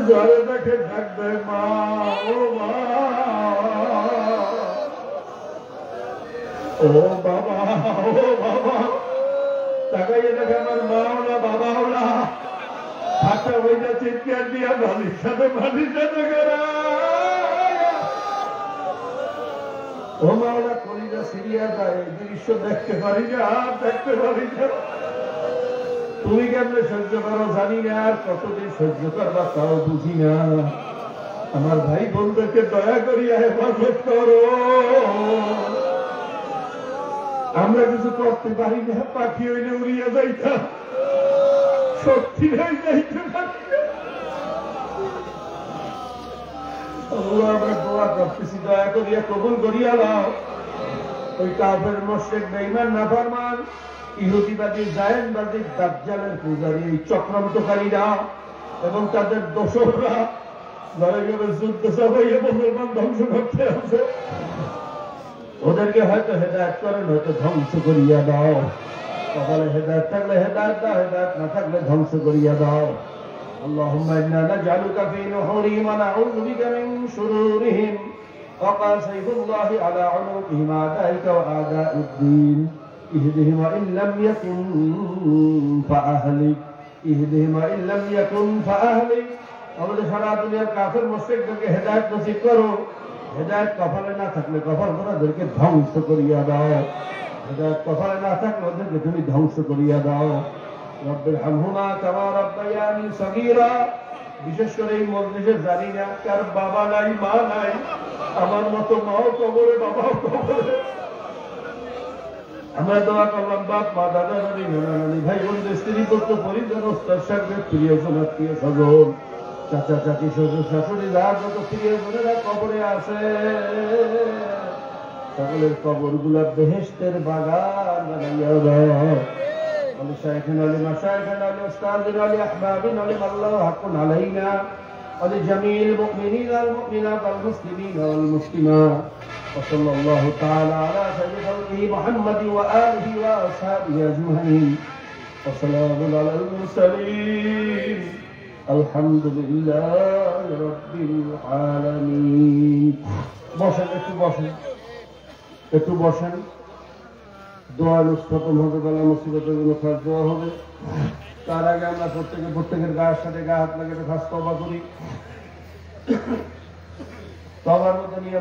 জলে দেখে থাকবে মা, ও মা, ও বাবা, ও বাবা, তাকাইয়ে দেখে আমার মাও না বাবাও না, হাতটা বইটা চিৎকার দিয়া বালির সাথে করা, ও মাওলা কলিজা সিরিয়া যায়, এই দৃশ্য দেখতে পারি না, দেখতে পারি না। তুমি কেমনে সহ্য করো জানি না, আর কতদিন সহ্য করবা তাও বুঝি না। আমার ভাই বোনদেরকে দয়া করিয়া হেফাজত করো, আমরা কিছু করতে পারি না, পাখি হইলে উড়িয়া যাইতাম, শক্তি হয়ে যাইতে পারি না। আমরা দোয়া করতেছি, দয়া করিয়া কবুল করিয়া দাও। ওই কাফের মুশরিক বেঈমান নাফরমান ইহুদিবাদী জায়েনবাদী দাজ্জালের পূজারী এই চক্রান্তকারীরা এবং তাদের দোসররা লড়াই করে যুদ্ধ চাপাইয়ে মুসলমান ধ্বংস করতে আছে, ওদেরকে হয়তো হেদায়েত করেন, হয়তো ধ্বংস করিয়া দাও। কপালে হেদায়েত থাকলে হেদায়েত দাও, হেদায়েত না থাকলে ধ্বংস করিয়া দাও। اللهم إنا نجعلك في نحورهم ونعوذ بك من شرورهم وقال سيف الله على عنقهم أعدائك وأعداء الدين اهدهم وإن لم يكن فأهلك اهدهم وإن لم يكن فأهلك আমাদের সারা দুনিয়ার কাফের মুশরিকদেরকে হেদায়েত নসিব করো। হেদায়েত কপালে না থাকলে কপাল ওদেরকে ধ্বংস করিয়া দাও, হেদায়েত কপালে না থাকলে ওদেরকে তুমি ধ্বংস করিয়া দাও। রব্বির হামহুমা কামা রাব্বায়ানি সগীরা। বিশেষ করে এই মজলিসে জানি না কার বাবা নাই মা নাই, আমার মতো মাও কবরে বাবাও কবরে। আমরা দোয়া করলাম বাপ মা দাদা নানি নানা নানি ভাই বোনদের স্ত্রী পুত্র পরিজন ওস্তাদ সাহেবের প্রিয়জন আত্মীয় স্বজন চাচা চাচি শ্বশুর শাশুড়ি যার যত প্রিয়জনেরা কবরে আছে সকলের কবর গুলা বেহেশতের বাগান বানাইয়া দাও। ولشيخنا ولمشايخنا ولأستاذنا ولأحبابنا ولمن الله حق علينا ولجميع المؤمنين والمؤمنات والمسلمين والمسلمات وصلى الله تعالى على سيد خلقه محمد وآله وأصحابه أجمعين وسلام على المرسلين الحمد لله رب العالمين. বসেন, একটু বসেন। দোয়া খতম হবে, বেলা মুসিবতের জন্য খাস দোয়া হবে। তার আগে আমরা প্রত্যেকের গায়ের সাথে গা হাত লাগিয়ে খাস তওবা করি। তওবার মধ্যে নিয়ে